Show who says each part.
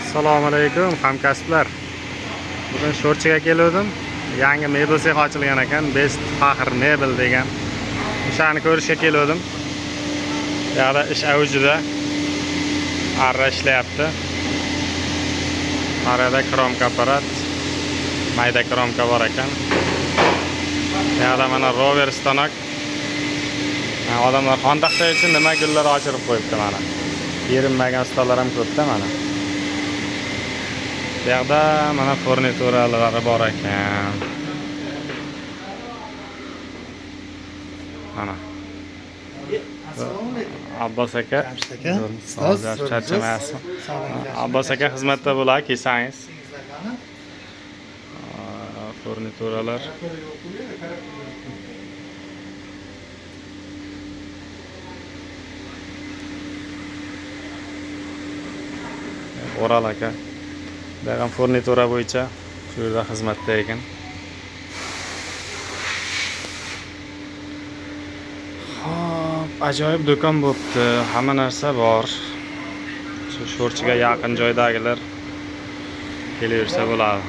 Speaker 1: Assalomu alaykum hamkasblar. Bugun Sho'rchiga keldim. Yangi mebel sex ochilgan ekan, Best Faxr Mebel degan. O'shani ko'rishga keldim. Bu yerda ish avjida. Arra ishlayapti. Arada kromka apparat, mayda kromka bor ekan. Bu yerda mana rover stanok. Odamlar xontaxta uchun nima gullar ochirib qo'yibdi mana. Yerinmagan ustalar ham ko'pda mana. Bu yerda mana furnituralar bor ekan. Mana. Abbos aka. Ustoz charchamayapsiz. Abbos aka xizmatda bo'ladi, kelsangiz. Furnituralar. O'ral aka. Buyoq furnitura bo'yicha shu yerda xizmatda ekan. Ajoyib do'kon bo'pti. Hamma narsa bor. Shu Sho'rchiga yaqin joydagilar kelaversa bo'ladi.